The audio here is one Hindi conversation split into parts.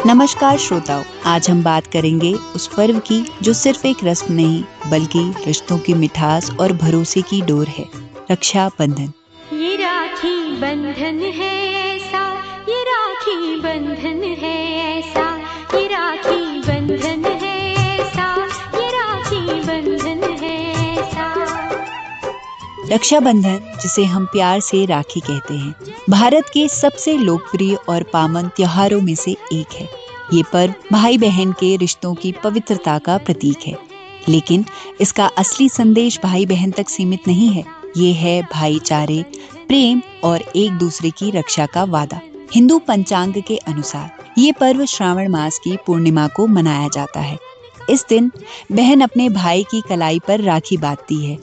नमस्कार श्रोताओं, आज हम बात करेंगे उस पर्व की जो सिर्फ एक रस्म नहीं बल्कि रिश्तों की मिठास और भरोसे की डोर है, रक्षा बंधन। ये राखी बंधन है ऐसा, ये राखी बंधन है ऐसा, ये राखी बंधन है ऐसा, ये राखी बंधन है ऐसा। रक्षाबंधन, जिसे हम प्यार से राखी कहते हैं, भारत के सबसे लोकप्रिय और पावन त्योहारों में से एक है। ये पर्व भाई बहन के रिश्तों की पवित्रता का प्रतीक है, लेकिन इसका असली संदेश भाई बहन तक सीमित नहीं है। ये है भाईचारे, प्रेम और एक दूसरे की रक्षा का वादा। हिंदू पंचांग के अनुसार ये पर्व श्रावण मास की पूर्णिमा को मनाया जाता है। इस दिन बहन अपने भाई की कलाई पर राखी बांधती है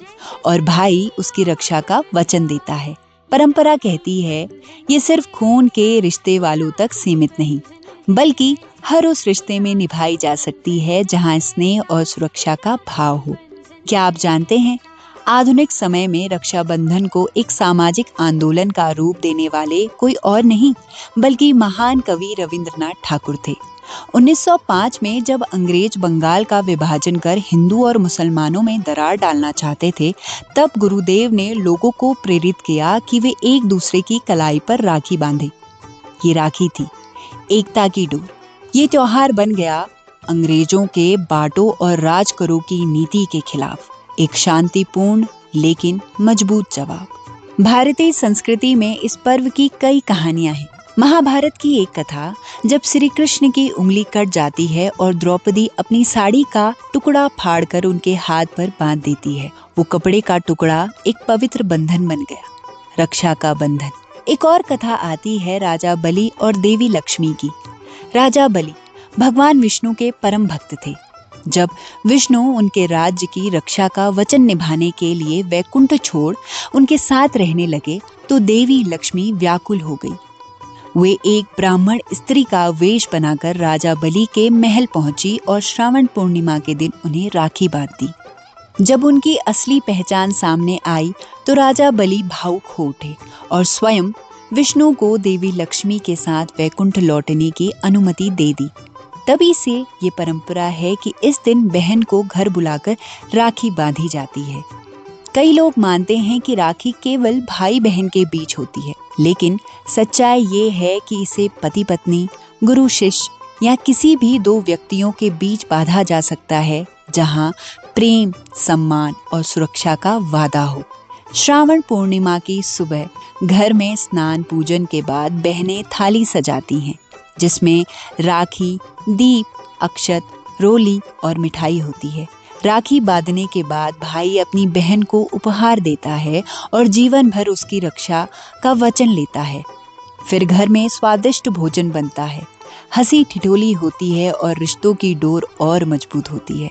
और भाई उसकी रक्षा का वचन देता है। परंपरा कहती है ये सिर्फ खून के रिश्ते वालों तक सीमित नहीं, बल्कि हर उस रिश्ते में निभाई जा सकती है जहां स्नेह और सुरक्षा का भाव हो। क्या आप जानते हैं, आधुनिक समय में रक्षाबंधन को एक सामाजिक आंदोलन का रूप देने वाले कोई और नहीं बल्कि महान कवि रविंद्रनाथ ठाकुर थे। 1905 में जब अंग्रेज बंगाल का विभाजन कर हिंदू और मुसलमानों में दरार डालना चाहते थे, तब गुरुदेव ने लोगों को प्रेरित किया कि वे एक दूसरे की कलाई पर राखी बांधे। ये राखी थी एकता की डोर। ये त्योहार बन गया अंग्रेजों के बांटो और राज करो की नीति के खिलाफ एक शांतिपूर्ण लेकिन मजबूत जवाब। भारतीय संस्कृति में इस पर्व की कई कहानियां हैं। महाभारत की एक कथा, जब श्री कृष्ण की उंगली कट जाती है और द्रौपदी अपनी साड़ी का टुकड़ा फाड़कर उनके हाथ पर बांध देती है, वो कपड़े का टुकड़ा एक पवित्र बंधन बन गया, रक्षा का बंधन। एक और कथा आती है राजा बलि और देवी लक्ष्मी की। राजा बलि भगवान विष्णु के परम भक्त थे। जब विष्णु उनके राज्य की रक्षा का वचन निभाने के लिए वैकुंठ छोड़ उनके साथ रहने लगे, तो देवी लक्ष्मी व्याकुल हो गई। वे एक ब्राह्मण स्त्री का वेश बनाकर राजा बलि के महल पहुंची और श्रावण पूर्णिमा के दिन उन्हें राखी बांध दी। जब उनकी असली पहचान सामने आई तो राजा बलि भावुक हो उठे और स्वयं विष्णु को देवी लक्ष्मी के साथ वैकुंठ लौटने की अनुमति दे दी। तभी से ये परंपरा है कि इस दिन बहन को घर बुलाकर राखी बांधी जाती है। कई लोग मानते हैं कि राखी केवल भाई बहन के बीच होती है, लेकिन सच्चाई ये है कि इसे पति पत्नी, गुरु शिष्य या किसी भी दो व्यक्तियों के बीच बांधा जा सकता है, जहां प्रेम, सम्मान और सुरक्षा का वादा हो। श्रावण पूर्णिमा की सुबह घर में स्नान पूजन के बाद बहनें थाली सजाती हैं, जिसमें राखी, दीप, अक्षत, रोली और मिठाई होती है। राखी बांधने के बाद भाई अपनी बहन को उपहार देता है और जीवन भर उसकी रक्षा का वचन लेता है। फिर घर में स्वादिष्ट भोजन बनता है, हंसी ठिठोली होती है और रिश्तों की डोर और मजबूत होती है।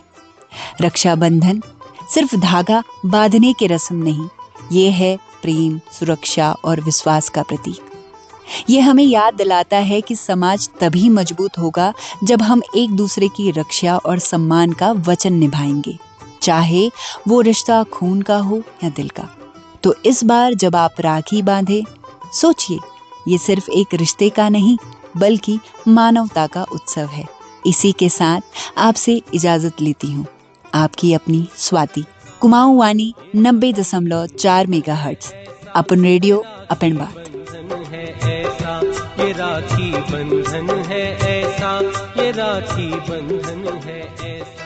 रक्षाबंधन सिर्फ धागा बांधने की रस्म नहीं, ये है प्रेम, सुरक्षा और विश्वास का प्रतीक। ये हमें याद दिलाता है कि समाज तभी मजबूत होगा जब हम एक दूसरे की रक्षा और सम्मान का वचन निभाएंगे, चाहे वो रिश्ता खून का हो या दिल का। तो इस बार जब आप राखी बांधे, सोचिए ये सिर्फ एक रिश्ते का नहीं बल्कि मानवता का उत्सव है। इसी के साथ आपसे इजाजत लेती हूँ, आपकी अपनी स्वाति। कुमाऊं वाणी 90.4 मेगाहर्ट्ज, अपन रेडियो, अपन बात। ये राखी बंधन है ऐसा, ये राखी बंधन है ऐसा।